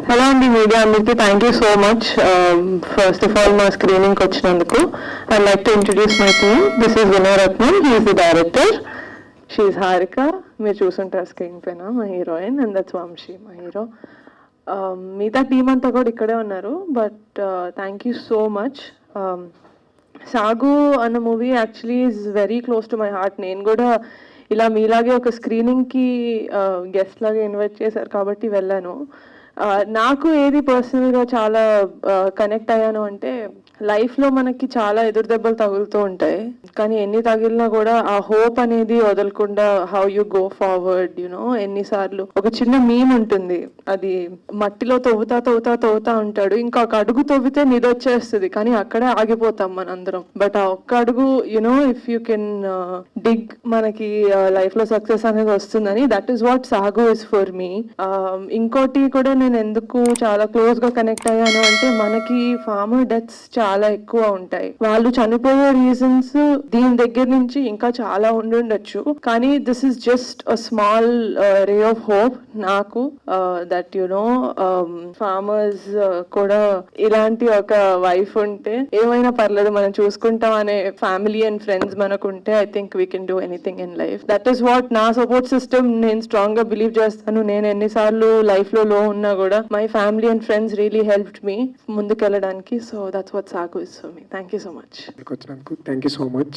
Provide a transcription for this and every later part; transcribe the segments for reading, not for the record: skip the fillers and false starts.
Hello అండి media అందరికీ thank you so much. First of all మా స్క్రీనింగ్కి వచ్చినందుకు I like to introduce my team. This is Vinayaratnam, he is the director. She is Harika, మీరు చూసుంటారు స్క్రీన్ పైన, మా హీరోయిన్. అండ్ దట్స్ వంశీ, మా హీరో. మిగతా టీం అంతా కూడా ఇక్కడే ఉన్నారు. But thank you so much. సాగు అన్న movie actually is very close to my heart. నేను కూడా ఇలా మీలాగే ఒక స్క్రీనింగ్కి గెస్ట్ లాగా ఇన్వైట్ చేశారు కాబట్టి వెళ్ళాను. నాకు ఏది పర్సనల్గా చాలా కనెక్ట్ అయ్యాను అంటే, లైఫ్లో మనకి చాలా ఎదురు దెబ్బలు తగులుతూ ఉంటాయి, కానీ ఎన్ని తగిలినా కూడా ఆ హోప్ అనేది వదలకుండా how you go forward you know. ఎన్నిసార్లు ఒక చిన్న మీమ్ ఉంటుంది, అది మట్టిలో తవ్వుతా ఉంటాడు, ఇంకొక అడుగు తవ్వితే నిదొచ్చేస్తుంది, కానీ అక్కడే ఆగిపోతాం మనందరం. బట్ ఆ ఒక్క అడుగు యునో ఇఫ్ యూ కెన్ డిగ్, మనకి లైఫ్లో సక్సెస్ అనేది వస్తుందని. That is what Saagu is for మీ. ఇంకోటి కూడా నేను ఎందుకు చాలా క్లోజ్ గా కనెక్ట్ అయ్యాను అంటే, మనకి ఫార్మర్ డెత్స్ చాలా ఎక్కువ ఉంటాయి. వాళ్ళు చనిపోయే రీజన్స్ దీని దగ్గర నుంచి ఇంకా చాలా ఉండుండొచ్చు, కానీ this is just a small ray of hope నాకు, దట్ యు నో ఫార్మర్స్ కూడా ఇలాంటి ఒక వైఫ్ ఉంటే ఏమైనా పర్లేదు మనం చూసుకుంటాం అనే ఫ్యామిలీ అండ్ ఫ్రెండ్స్ మనకు ఉంటే, I think we can do anything in life. That is what నా సపోర్ట్ సిస్టమ్. నేను స్ట్రాంగ్ గా బిలీవ్ చేస్తాను. నేను ఎన్నిసార్లు లైఫ్ లో ఉన్నా కూడా my family and friends really helped me ముందుకెళ్ళడానికి. So that's what Saagu is for me. Thank you so much. Thank you so much.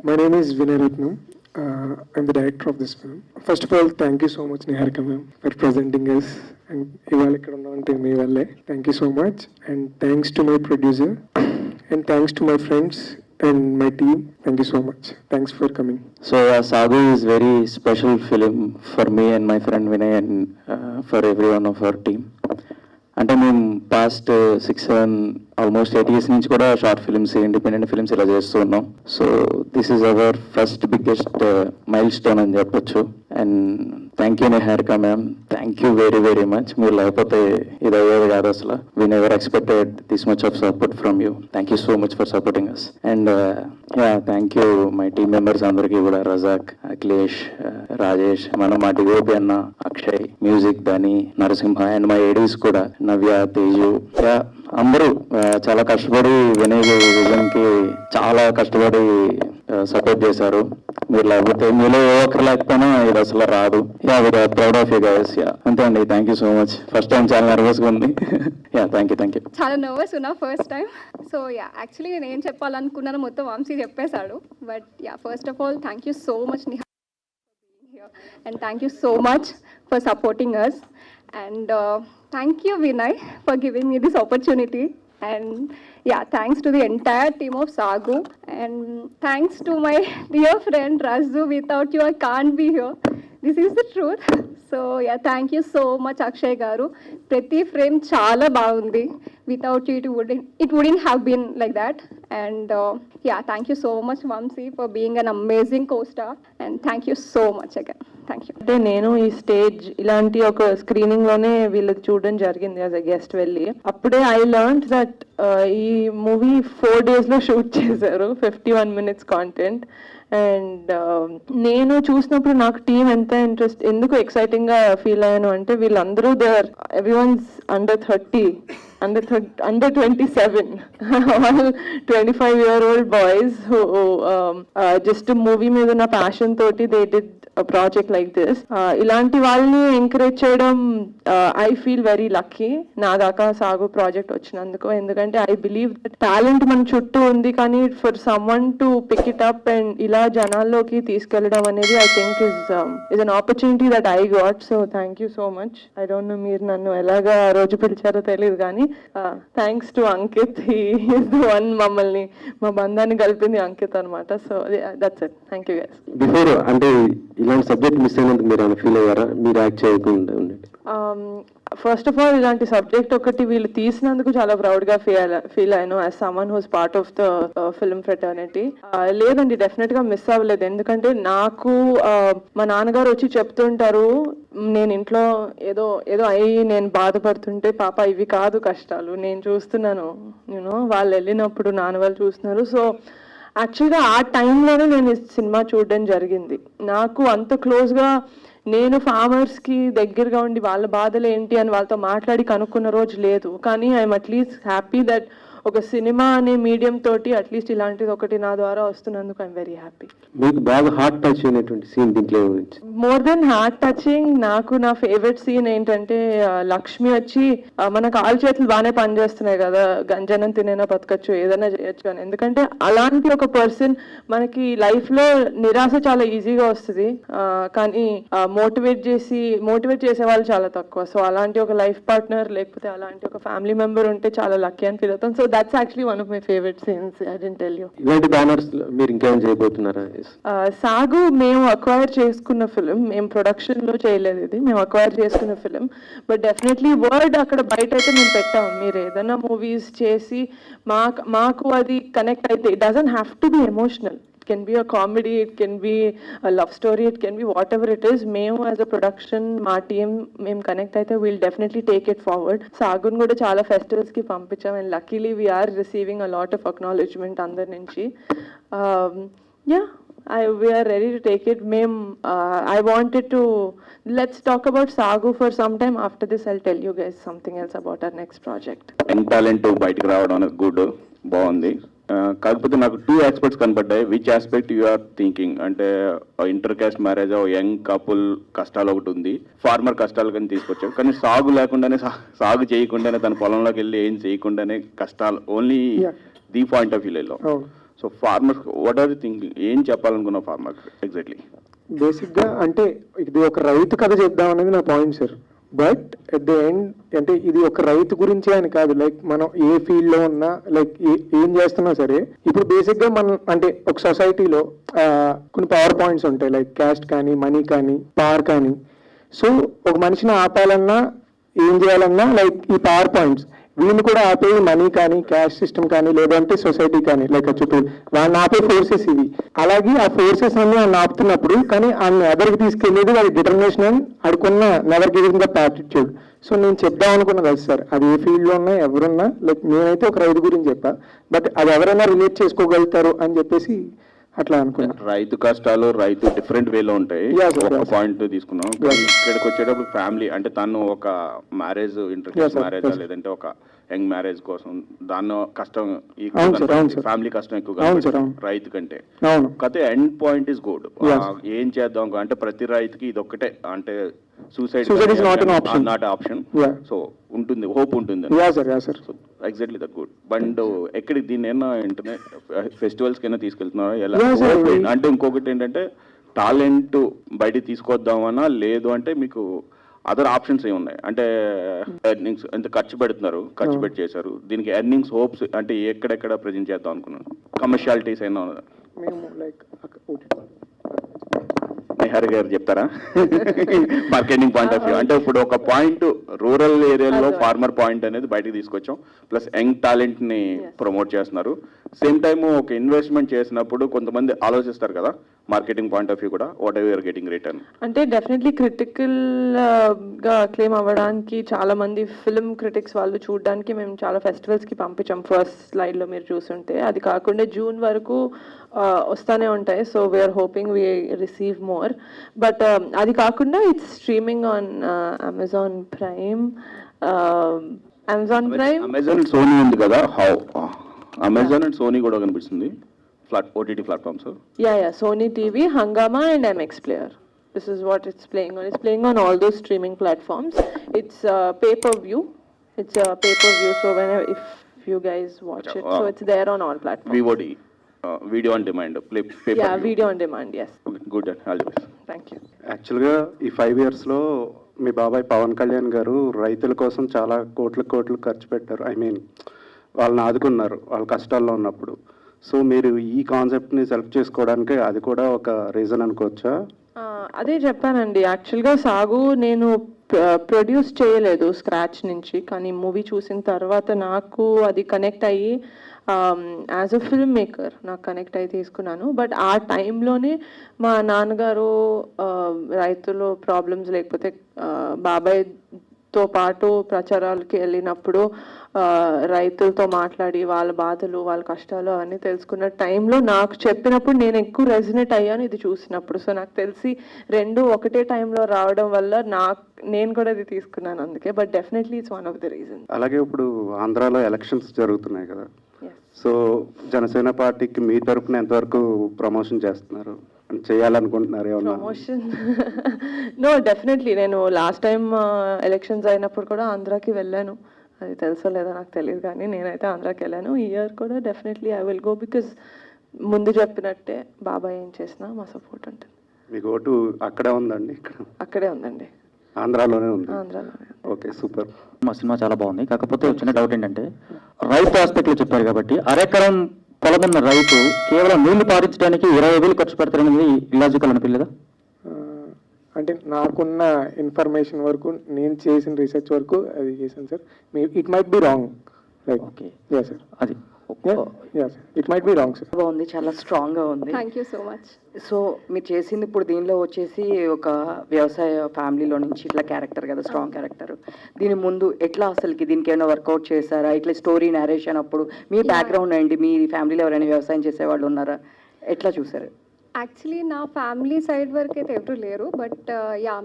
My name is Vinay Ratnam. I'm the director of this film. First of all, thank you so much, Niharika ma'am, for presenting us. And ఇవాళ ఇక్కడ ఉన్నామంటే మీ వల్లే. Thank you so much. And thanks to my producer. And thanks to my friends and my team. Thank you so much. Thanks for coming. So Sagu is very special film for me and my friend Vinay and for everyone of our team. అంటే మేము past 6-7 almost 8 years నుంచి కూడా short films, independent films ఇలా చేస్తూ ఉన్నాం. So this is our first biggest milestone అని చెప్పొచ్చు. And thank you Niharika ma'am, thank you very very much. మీరు లేకపోతే ఇది అయ్యేది కాదు అసలు. We never expected this much of support from you. Thank you so much for supporting us. And thank you my team members అందరికీ కూడా, రజాక్, అఖిలేష్, రాజేష్, మా DOP అన్న, Akshay, music Dhani, Narasimha, and my ఎడీస్ కూడా నవ్య, తేజు, అందరూ చాలా కష్టపడి వినయ్ విజన్ కి చాలా కష్టపడి సపోర్ట్ చేశారు. మీరు లేకపోతే, మీలో ఏ ఒక్కరు లేకపోయినా ఇది అసలు రాదు. Proud of you guys. అంతే అండి. Thank you so much. First time చాలా నర్వస్ గా ఉంది. Thank you. చాలా నర్వస్ ఉన్నా ఫస్ట్ టైం. సో యాక్చువల్లీ నేను ఏం చెప్పాలనుకున్నాను మొత్తం వంశీ చెప్పేశాడు. But first of all thank you so much Niha, and thank you so much for supporting us, and thank you Vinay for giving me this opportunity, and thanks to the entire team of Sagu, and thanks to my dear friend Razu. Without you I can't be here. This is the truth. So thank you so much Akshay garu. Prati frame chala baagundi. Without you it wouldn't have been like that. And thank you so much Vamsi for being an amazing co-star, and thank you so much again. Thank you. అంటే నేను ఈ stage ఇలాంటి ఒక screening లోనే వీళ్ళది చూడడం జరిగింది as a guest వెళ్ళి. అప్పుడే ఐ లెర్న్డ్ దట్ ఈ మూవీ 4 days లో షూట్ చేశారు, 51 minutes కాంటెంట్. అండ్ నేను చూసినప్పుడు నాకు టీం ఎంత ఎందుకు ఎక్సైటింగ్ గా ఫీల్ అయ్యాను అంటే, వీళ్ళందరూ everyone's under 30, under 27, all 25-year-old boys who just movie మీద ఉన్న ప్యాషన్ తోటి they did a project like this. ఇలాంటి వాళ్ళని ఎంకరేజ్ చేయడం ఐ ఫీల్ వెరీ లక్కీ నా దాకా సాగు ప్రాజెక్ట్ వచ్చినందుకు. ఎందుకంటే ఐ బిలీవ్ దట్ టాలెంట్ మన చుట్టూ ఉంది, కానీ for someone to pick it up and ఇలా జనాల్లోకి తీసుకెళ్ళడం అనేది I think is an opportunity that I got. So thank you so much. I don't know మీరు నన్ను ఎలాగా ఆ రోజు పిలిచారో తెలియదు, కానీ thanks to Ankit. He is the one మమ్మల్ని, మా బంధాన్ని కలిపింది అంకిత్ అనమాట. So that's it. Thank you guys. Before అంటే ఇలాంటి సబ్జెక్ట్ మిస్ అయినందుకు మీరు ఏమైనా ఫీల్ అయ్యారా? మీరు యాక్ట్ చేయకుండా ఉండేది. ఫస్ట్ ఆఫ్ ఆల్ ఇలాంటి సబ్జెక్ట్ ఒకటి వీళ్ళు తీసినందుకు చాలా ప్రౌడ్ గా ఫీల్ అయ్యాను as someone who's part of the film fraternity. లేదండి, డెఫినెట్ గా మిస్ అవ్వలేదు. ఎందుకంటే నాకు మా నాన్నగారు వచ్చి చెప్తుంటారు, నేను ఇంట్లో ఏదో అయ్యి నేను బాధపడుతుంటే, పాప ఇవి కాదు కష్టాలు, నేను చూస్తున్నాను, వాళ్ళు వెళ్ళినప్పుడు నాన్న వాళ్ళు చూస్తున్నారు. సో యాక్చువల్గా ఆ టైంలోనే నేను ఈ సినిమా చూడడం జరిగింది. నాకు అంత క్లోజ్గా నేను ఫార్మర్స్కి దగ్గరగా ఉండి వాళ్ళ బాధలు ఏంటి అని వాళ్ళతో మాట్లాడి కనుక్కున్న రోజు లేదు. కానీ ఐఎమ్ అట్లీస్ట్ హ్యాపీ దట్ ఒక సినిమా అనే మీడియం తోటి అట్లీస్ట్ ఇలాంటిది ఒకటి నా ద్వారా వస్తున్నందుకు ఐఎమ్ వెరీ హ్యాపీ. మీకు బాగా హార్ట్ టచ్ అయినటువంటి సీన్ దీంట్లో గురించి? మోర్ దెన్ హార్ట్ టచింగ్ నాకు నా ఫేవరెట్ సీన్ ఏంటంటే లక్ష్మి వచ్చి మన కాలు చేతులు బాగానే పనిచేస్తున్నాయి కదా, గంజనం తినైనా బతకచ్చు, ఏదైనా చేయొచ్చు అని. ఎందుకంటే అలాంటి ఒక పర్సన్ మనకి లైఫ్ లో నిరాశ చాలా ఈజీగా వస్తుంది, కానీ మోటివేట్ చేసే వాళ్ళు చాలా తక్కువ. సో అలాంటి ఒక లైఫ్ పార్ట్నర్ లేకపోతే అలాంటి ఒక ఫ్యామిలీ మెంబర్ ఉంటే చాలా లక్కీ అని ఫీల్ అవుతాం. So that's actually one of my favourite scenes. I didn't tell you. ఇలాంటి బ్యానర్స్ మీరు ఇంకేమైనా చేయబోతున్నారా? సాగు మేము అక్వైర్ చేసుకున్న ఫిలిం, మేము ప్రొడక్షన్ లో చేయలేదు, ఇది మేము అక్వైర్ చేసుకున్న ఫిలిం. బట్ డెఫినెట్లీ వర్డ్ అక్కడ బయట అయితే మేము పెట్టాము. మీరు ఏదైనా మూవీస్ చేసి మాకు అది కనెక్ట్ అయితే, it doesn't have to be emotional. It can be a comedy, it can be a love story, it can be whatever it is. మేము as a production, మా టీమ్ మేము కనెక్ట్ అయితే we'll definitely take it forward. సాగున్ కూడా చాలా festivals కి పంపించాం, and luckily we are receiving a lot of acknowledgement అందరి నుంచి. Yeah, we are ready to take it. I wanted to, let's talk about Sagu for some time. After this I'll tell you guys something else about our next project. Young talent బయటకు రావడం అనేది good, బాగుంది. కాకపోతే నాకు 2 aspects కనపడ్డాయి. Which aspect you are thinking అంటే inter caste marriage, young couple కష్టాలు ఒకటి ఉంది, ఫార్మర్ కష్టాలు కానీ తీసుకొచ్చాడు. కానీ సాగు లేకుండానే, సాగు చేయకుండానే, తన పొలంలోకి వెళ్ళి ఏం చేయకుండానే కష్టాలు, ఓన్లీ ది పాయింట్ ఆఫ్ వ్యూలో. So farmers what are you thinking, ఏం చెప్పాలనుకున్న ఫార్మర్ ఎగ్జాక్ట్లీ? బేసిక్గా అంటే ఇది ఒక రైతు కథ చెప్దాం అనేది నా point sir. But at the end అంటే ఇది ఒక రైతు గురించి అని కాదు, లైక్ మనం ఏ ఫీల్డ్ లో ఉన్నా, లైక్ ఏం చేస్తున్నా సరే, ఇప్పుడు బేసిక్ గా మనం అంటే ఒక సొసైటీలో కొన్ని పవర్ పాయింట్స్ ఉంటాయి, లైక్ క్యాస్ట్ కానీ, మనీ కానీ, పవర్ కానీ. సో ఒక మనిషిని ఆపాలన్నా, ఏం చేయాలన్నా, లైక్ ఈ పవర్ పాయింట్స్ వీళ్ళు కూడా ఆపే మనీ కానీ, క్యాష్ సిస్టమ్ కానీ, లేదంటే సొసైటీ కానీ, లైక్ చుట్టూ వాళ్ళని ఆపే ఫోర్సెస్ ఇవి. అలాగే ఆ ఫోర్సెస్ అన్ని ఆయన ఆపుతున్నప్పుడు కానీ ఆయన ఎదరికి తీసుకెళ్ళేది వాడి డిటర్మినేషన్ అండ్ అడుకున్న never giving the attitude. So నేను చెప్దాం అనుకున్నది అది సార్. అది ఏ ఫీల్డ్లో ఉన్నా, ఎవరున్నా, లైక్ నేనైతే ఒక రైతు గురించి చెప్పా, బట్ అది ఎవరైనా రిలేట్ చేసుకోగలుగుతారు అని చెప్పేసి అట్లా అనుకున్నా. రైతు కష్టాలు, రైతు డిఫరెంట్ వేలో ఉంటాయి. ఒక పాయింట్ తీసుకున్నాం. ఇక్కడికి వచ్చేటప్పుడు ఫ్యామిలీ అంటే తను ఒక మ్యారేజ్, ఇంటర్ మ్యారేజ్ లేదంటే ఒక యంగ్ మ్యారేజ్ కోసం దాన్ని కష్టం, ఫ్యామిలీ కష్టం ఎక్కువ రైతు కంటే. కాకపోతే ఎండ్ పాయింట్ ఇస్ గుడ్. ఏం చేద్దాం అంటే ప్రతి రైతుకి ఇది ఒక్కటే, అంటే సూసైడ్ నాట్ ఆప్షన్. సో ఉంటుంది, హోప్ ఉంటుంది. Exactly that good. బట్ ఎక్కడికి దీన్ని ఏమన్నా ఇంటర్నెట్ ఫెస్టివల్స్ కైనా తీసుకెళ్తున్నారా ఎలా? అంటే ఇంకొకటి ఏంటంటే టాలెంట్ బయటికి తీసుకొద్దామన్నా, లేదు అంటే మీకు అదర్ ఆప్షన్స్ ఏమి ఉన్నాయి అంటే ఎర్నింగ్స్ ఎంత ఖర్చు పెట్టి చేశారు, దీనికి ఎర్నింగ్స్ హోప్స్ అంటే ఎక్కడెక్కడ ప్రజెంట్ చేద్దాం అనుకున్నాను, కమర్షియాలిటీస్ అయినా నిహార్ గారు చెప్తారా? మార్కెటింగ్ పాయింట్ ఆఫ్ వ్యూ అంటే ఇప్పుడు ఒక పాయింట్ రూరల్ ఏరియాలో ఫార్మర్ పాయింట్ అనేది బయటకు తీసుకొచ్చాం, ప్లస్ యంగ్ టాలెంట్ ని ప్రమోట్ చేస్తున్నారు. సేమ్ టైమ్ ఒక ఇన్వెస్ట్మెంట్ చేసినప్పుడు కొంతమంది ఆలోచిస్తారు కదా, మార్కెటింగ్ పాయింట్ ఆఫ్ వ్యూ కూడా వాట్ ఎవర్ గెటింగ్ రిటర్న్. అంటే డెఫినెట్లీ క్రిటికల్ గా క్లెయిమ్ అవ్వడానికి చాలా మంది ఫిల్మ్ క్రిటిక్స్ వాళ్ళు చూడడానికి మేము చాలా ఫెస్టివల్స్ కి పంపించాం. ఫస్ట్ స్లైడ్ లో మీరు చూసుంటే, అది కాకుండా జూన్ వరకు వస్తానే ఉంటాయి. So we are hoping we receive more. But అది కాకుండా it's streaming on Amazon Prime. Amazon Sony ఉంది కదా, హౌ అమెజాన్ అండ్ సోనీ కూడా కనిపిస్తుంది OTT platforms. Yeah, Sony TV, Hungama and MX Player. This is what it's playing on. It's playing on all those streaming platforms. It's pay-per-view. So whenever, if you guys watch it, so it's there on all platforms. VOD, video on demand, pay-per-view. Yeah, video on demand, yes. Okay, good, all the best. Thank you. యాక్చువల్గా ఈ 5 yearsలో మీ బాబాయ్ పవన్ కళ్యాణ్ గారు రైతుల కోసం చాలా కోట్లు ఖర్చు పెట్టారు. ఐ మీన్ వాళ్ళని ఆదుకున్నారు వాళ్ళ కష్టాల్లో ఉన్నప్పుడు. సో మీరు ఈ కాన్సెప్ట్ని సెలెక్ట్ చేసుకోవడానికి అది కూడా ఒక రీజన్ అనుకోవచ్చా? అదే చెప్పానండి, యాక్చువల్గా సాగు నేను ప్రొడ్యూస్ చేయలేదు స్క్రాచ్ నుంచి, కానీ మూవీ చూసిన తర్వాత నాకు అది కనెక్ట్ అయ్యి యాజ్ అ ఫిల్మ్ మేకర్ నాకు కనెక్ట్ అయ్యి తీసుకున్నాను. బట్ ఆ టైంలోనే మా నాన్నగారు రైతులు ప్రాబ్లమ్స్ లేకపోతే బాబాయ్ తో పాటు ప్రచారాలకి వెళ్ళినప్పుడు రైతులతో మాట్లాడి వాళ్ళ బాధలు వాళ్ళ కష్టాలు అవన్నీ తెలుసుకున్న టైంలో నాకు చెప్పినప్పుడు నేను ఎక్కువ రెజినేట్ అయ్యాను ఇది చూసినప్పుడు. సో నాకు తెలిసి రెండు ఒకటే టైంలో రావడం వల్ల నేను కూడా ఇది తీసుకున్నాను అందుకే. But definitely it's one of the reason. అలాగే ఇప్పుడు ఆంధ్రాలో ఎలక్షన్స్ జరుగుతున్నాయి కదా, సో జనసేన పార్టీకి మీ తరపున ఎంతవరకు ప్రమోషన్ చేస్తున్నారు, చేయాలనుకుంటున్నారు ఏమన్నా? ప్రమోషన్ నో, డెఫినెట్లీ నేను లాస్ట్ టైం ఎలక్షన్స్ అయినప్పుడు కూడా ఆంధ్రాకి వెళ్ళాను. అది తెలుసో లేదో నాకు తెలియదు కానీ నేనైతే ఆంధ్రాకి వెళ్ళాను. ఈ ఇయర్ కూడా definitely I will go, because ముందు చెప్పినట్టే బాబాయ్ ఏం చేసినా మా సపోర్ట్ ఉంటుంది. మీకు ఓటు అక్కడే ఉందండి? ఇక్కడ అక్కడే ఉందండి, ఆంధ్రాలోనే ఉంది. ఆంధ్రాలోనే. Okay, super. మా సినిమా చాలా బాగుంది. కాకపోతే చిన్న డౌట్ ఏంటంటే, రైతు ఆస్పెక్ట్లో చెప్పారు కాబట్టి అరెకరం పొలం ఉన్న రైతు కేవలం నీళ్లు పారించడానికి 20,000 ఖర్చు పెడతారనేది ఇల్లాజికల్ అనిపించలేదా? అంటే నాకున్న ఇన్ఫర్మేషన్ వరకు, నేను చేసిన రీసెర్చ్ వరకు అది చేశాను sir. It might be wrong, like okay, yeah sir, అది yeah sir, it might be wrong sir. బాగుంది, చాలా స్ట్రాంగ్గా ఉంది. Thank you so much. So మీరు చేసింది ఇప్పుడు దీనిలో వచ్చేసి ఒక వ్యవసాయ ఫ్యామిలీలో నుంచి ఇట్లా క్యారెక్టర్ కదా, స్ట్రాంగ్ క్యారెక్టర్. దీని ముందు ఎట్లా అసలుకి దీనికి ఏమైనా వర్కౌట్ చేశారా? ఇట్లా స్టోరీ నేరేషన్ అప్పుడు మీ బ్యాక్గ్రౌండ్ ఏంటి? మీ ఫ్యామిలీలో ఎవరైనా వ్యవసాయం చేసేవాళ్ళు ఉన్నారా? ఎట్లా చూసారు? యాక్చువల్లీ నా ఫ్యామిలీ సైడ్ వరకు అయితే ఎవరు లేరు, బట్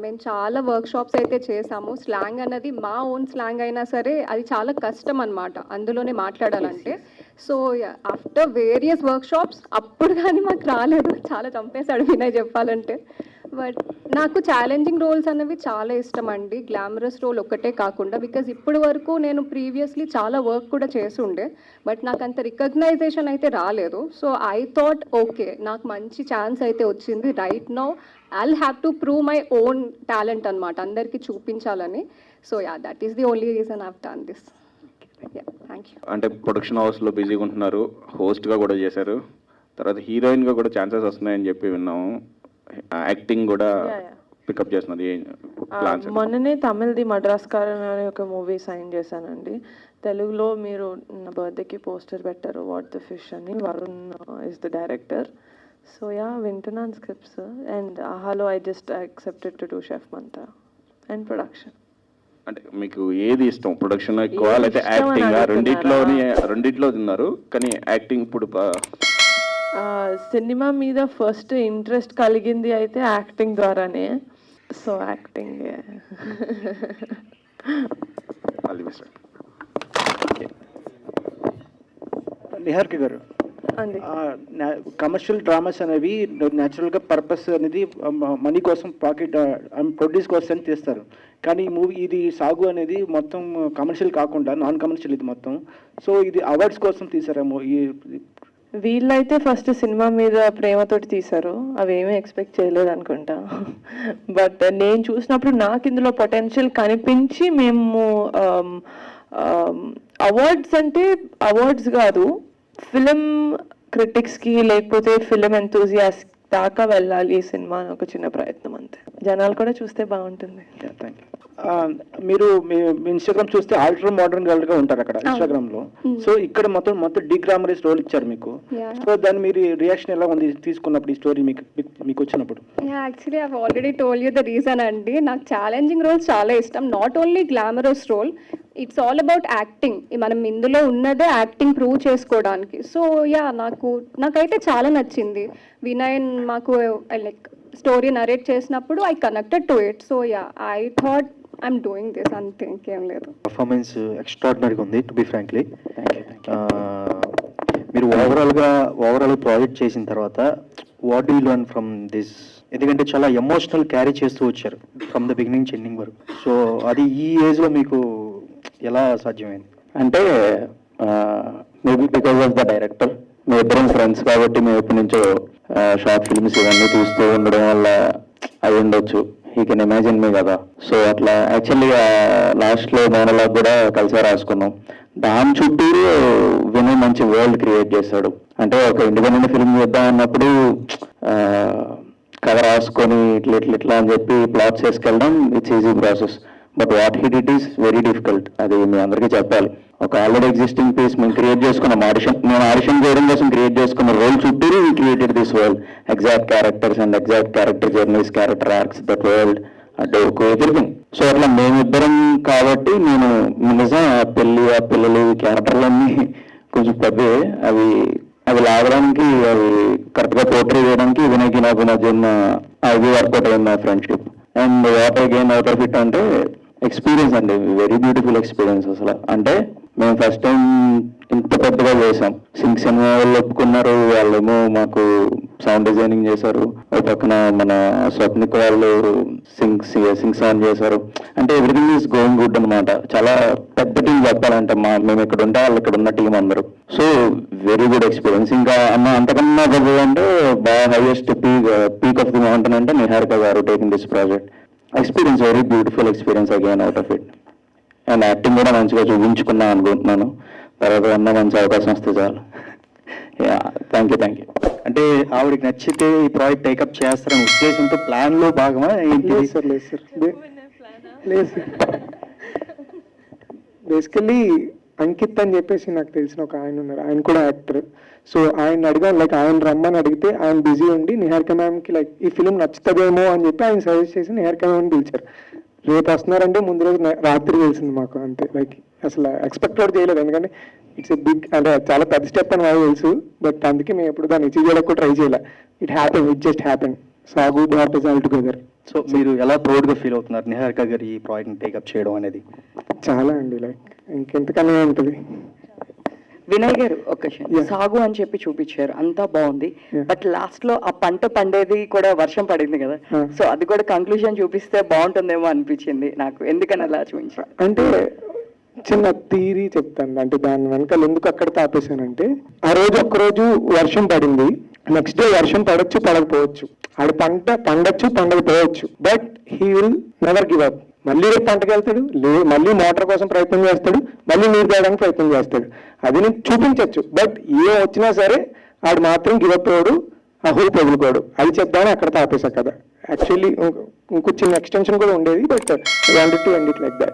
మేము చాలా వర్క్ షాప్స్ అయితే చేసాము. స్లాంగ్ అన్నది మా ఓన్ స్లాంగ్ అయినా సరే అది చాలా కష్టం అనమాట అందులోనే మాట్లాడాలంటే. So after various work shops అప్పుడు కానీ మాకు రాలేదు, చాలా చంపేశాడు వినయ్ చెప్పాలంటే. బట్ నాకు ఛాలెంజింగ్ రోల్స్ అనేవి చాలా ఇష్టం అండి, గ్లామరస్ రోల్ ఒక్కటే కాకుండా. బికాజ్ ఇప్పటి వరకు నేను ప్రీవియస్లీ చాలా వర్క్ కూడా చేసి ఉండే, బట్ నాకు అంత రికగ్నైజేషన్ అయితే రాలేదు. సో ఐ థాట్ ఓకే, నాకు మంచి ఛాన్స్ అయితే వచ్చింది. Right now I'll have to prove my own talent అనమాట, అందరికీ చూపించాలని. So that is the only reason I've done this. Thank you. అంటే ప్రొడక్షన్ హౌస్లో బిజీగా ఉంటున్నారు, హోస్ట్గా కూడా చేశారు, తర్వాత హీరోయిన్గా కూడా ఛాన్సెస్ వస్తున్నాయని చెప్పి విన్నాము. యాక్టింగ్ కూడా పికప్ చేస్తున్నది. మొన్ననే తమిళ్ది మద్రాస్కారన్ అనే ఒక మూవీ సైన్ చేశానండి. తెలుగులో మీరు నా బర్త్డేకి పోస్టర్ పెట్టారు, వాట్ ద ఫిష్ అని. Varun is the director. So వింటున్నాను స్క్రిప్ట్స్. అండ్ ఆహాలో I just accepted to do chef Mantra and production. అంటే మీకు ఏది ఇష్టం, ప్రొడక్షన్ ఎక్కువ లేకపోతే యాక్టింగ్? రెండిట్లో ఉన్నారు, కానీ యాక్టింగ్ ఇప్పుడు సినిమా మీద ఫస్ట్ ఇంట్రెస్ట్ కలిగింది అయితే యాక్టింగ్ ద్వారానే. So acting. నిహారిక గారు, అండి కమర్షియల్ డ్రామాస్ అనేవి న్యాచురల్గా పర్పస్ అనేది మనీ కోసం, పాకెట్ ప్రొడ్యూస్ కోసం తీస్తారు. కానీ ఈ మూవీ ఇది సాగు అనేది మొత్తం కమర్షియల్ కాకుండా నాన్ కమర్షియల్ ఇది మొత్తం. సో ఇది అవార్డ్స్ కోసం తీసారేమో. వీళ్ళైతే ఫస్ట్ సినిమా మీద ప్రేమతోటి తీశారు, అవేమీ ఎక్స్పెక్ట్ చేయలేదు అనుకుంటా. బట్ నేను చూసినప్పుడు నాకు ఇందులో పొటెన్షియల్ కనిపించి మేము అవార్డ్స్ అంటే అవార్డ్స్ కాదు, ఫిలిం క్రిటిక్స్కి లేకపోతే ఫిలిం ఎంతూజియాస్ట్ దాకా వెళ్ళాలి ఈ సినిమా అని ఒక చిన్న ప్రయత్నం అంతే. జనాలు కూడా చూస్తే బాగుంటుంది. Thank you. మీరు మీ ఇన్స్టాగ్రామ్ చూస్తే ఆల్టర్ మోడర్న్ గర్ల్ గా ఉంటారు అక్కడ ఇన్స్టాగ్రామ్ లో. సో ఇక్కడ మొత్తం డిగ్రామరైజ్ రోల్ ఇచ్చారు మీకు. సో దాని మీరు రియాక్షన్ ఎలా ఉంది తీసుకున్నప్పుడు, ఈ స్టోరీ మీకు వచ్చినప్పుడు? Actually I already told you the reason అండి. నాకు ఛాలెంజింగ్ రోల్స్ చాలా ఇష్టం, not only glamorous role, it's all about acting. మనం ఇందులో ఉన్నదే యాక్టింగ్ ప్రూవ్ చేసుకోవడానికి. సో నాకైతే చాలా నచ్చింది. వినయ్ మాకు లైక్ స్టోరీ నరేట్ చేసినప్పుడు I connected to it. So I thought I'm doing this, అంతే, ఇంకేం లేదు. పర్ఫార్మెన్స్ ఎక్స్ట్రాడినరీగా ఉంది, టు బి ఫ్రాంక్లీ. మీరు ఓవరాల్ ప్రాజెక్ట్ చేసిన తర్వాత what do you learn from this? ఎందుకంటే చాలా ఎమోషనల్ క్యారీ చేస్తూ వచ్చారు ఫ్రమ్ ద బిగినింగ్ నుంచి ఎండింగ్ వరకు. సో అది ఈ ఏజ్లో మీకు ఎలా సాధ్యమైంది? అంటే maybe because of the director. మేము ఇద్దరం ఫ్రెండ్స్ కాబట్టి మేము ఎప్పటి నుంచో షార్ట్ ఫిల్మ్స్ ఇవన్నీ తీస్తూ ఉండడం వల్ల అయి ఉండొచ్చు. హీ కెన్ ఇమాజిన్ మీ కదా. సో అట్లా యాక్చువల్లీ లాస్ట్లో మోనోలాగ్ కూడా కలిసే రాసుకున్నాం. దాని చుట్టూ వినయ్ మంచి వరల్డ్ క్రియేట్ చేశాడు. అంటే ఒక ఇండిపెండెంట్ ఫిల్మ్ చేద్దాం అన్నప్పుడు కథ రాసుకొని ఇట్లా అని చెప్పి ప్లాట్స్ వేసుకెళ్ళడం it's easy process. But what he did is very difficult. అది మీ అందరికీ చెప్పాలి. ఒక ఆల్రెడీ ఎగ్జిస్టింగ్ పీస్ మేము క్రియేట్ చేసుకున్నాం. నేను ఆడిషన్ చేయడం కోసం క్రియేట్ చేసుకున్న రోల్ చుట్టూ created this world, exact characters and exact character journeys, character arcs, that world. అంటే ఒక ఎవ్రీథింగ్. సో అట్లా మేమిద్దరం కాబట్టి నేను నిజం ఆ పిల్లలు క్యారెక్టర్లన్నీ కొంచెం పెద్దవే. అవి లాగడానికి అవి కరెక్ట్గా పోర్ట్రీ చేయడానికి వినయ్కి నాకు మధ్య అది వర్కౌట్ అయింది ఆ friendship. And what I gain out of it అంటే ఎక్స్పీరియన్స్ అండి, వెరీ బ్యూటిఫుల్ ఎక్స్పీరియన్స్ అసలు. అంటే మేము ఫస్ట్ టైం ఇంత పెద్దగా చేసాం. సినిమా వాళ్ళు ఒప్పుకున్నారు, వాళ్ళేమో మాకు సౌండ్ డిజైనింగ్ చేశారు, ఒక పక్కన మన స్వప్నిక్ వాళ్ళు సింగ్ సౌండ్ చేశారు. అంటే ఎవ్రీథింగ్ ఈస్ గోయింగ్ గుడ్ అనమాట. చాలా పెద్ద టీం చెప్పాలంటే మేము ఇక్కడ ఉంటే వాళ్ళు ఇక్కడ ఉన్న టీం అందరూ. So very good experience. ఇంకా అంతకన్నా అంటే బాగా highest peak of the mountain అంటే నిహారిక గారు taking this project. Experience very beautiful experience again out of it. And acting కూడా మంచిగా చూపించుకున్నాను అనుకుంటున్నాను. తర్వాత అన్న మంచి అవకాశం వస్తే చాలు. Thank you. అంటే ఆవిడకి నచ్చితే ఈ ప్రాజెక్ట్ టేకప్ చేస్తారనే ఉద్దేశంతో ప్లాన్లో భాగమా ఏంటి? లేదు సార్ లేదు సార్. బేసికల్లీ అంకిత్ అని చెప్పేసి నాకు తెలిసిన ఒక ఆయన ఉన్నారు, ఆయన కూడా యాక్టర్. సో ఆయన అడిగాను, లైక్ ఆయన రమ్మని అడిగితే ఆయన బిజీ ఉండి నిహారిక మ్యామ్కి లైక్ ఈ ఫిలిం నచ్చుతుందేమో అని చెప్పి ఆయన సజెస్ట్ చేసి నిహారిక మ్యామ్ని పిలిచారు. రేపు వస్తున్నారంటే ముందు రోజు రాత్రి తెలిసింది మాకు. అంతే, లైక్ అసలు ఎక్స్పెక్ట్ కూడా చేయలేదు, ఎందుకంటే ఇట్స్ ఎ బిగ్ అంటే చాలా పెద్ద స్టెప్ అని నాకు తెలుసు. బట్ అందుకే మేము ఎప్పుడు దాన్ని అచీవ్ చేయడానికి కూడా ట్రై చేయాలి. It just happen. సాగు బాట్ ఇస్ ఆల్ టుగెదర్. సో మీరు ఎలా ప్రౌడ్గా ఫీల్ అవుతున్నారు నిహారిక గారు ఈ ప్రాజెక్ట్ని టేకప్ చేయడం అనేది? చాలా అండి, లైక్ ఇంకెంతకన్నా ఉంటుంది. వినయ్ గారు ఒక క్వశ్చన్. సాగు అని చెప్పి చూపించారు, అంతా బాగుంది. బట్ లాస్ట్ లో ఆ పంట పండేది కూడా వర్షం పడింది కదా, సో అది కూడా కంక్లూజన్ చూపిస్తే బాగుంటుందేమో అనిపించింది నాకు. ఎందుకని అలా చూపించారు అంటే చిన్న థియరీ చెప్తాను. అంటే దాని వెనకాల ఎందుకు అక్కడ తాపేశానంటే, ఆ రోజు ఒక్కరోజు వర్షం పడింది, నెక్స్ట్ డే వర్షం పడొచ్చు పడకపోవచ్చు, ఆడ పంట పండొచ్చు పండకపోవచ్చు, but he will never give up. మళ్ళీ రేపు పంటకి వెళ్తాడు, మళ్ళీ మోటార్ కోసం ప్రయత్నం చేస్తాడు, మళ్ళీ నీరు తేయడానికి ప్రయత్నం చేస్తాడు. అది నేను చూపించవచ్చు, బట్ ఏం వచ్చినా సరే ఆడు మాత్రం గివ్ అప్ అవ్వడు, ఆ హోప్ వదులుకోడు. అది చెప్దామని అక్కడ తాపేశా కదా. యాక్చువల్లీ ఇంకో చిన్న ఎక్స్టెన్షన్ కూడా ఉండేది, but I wanted to end it like that.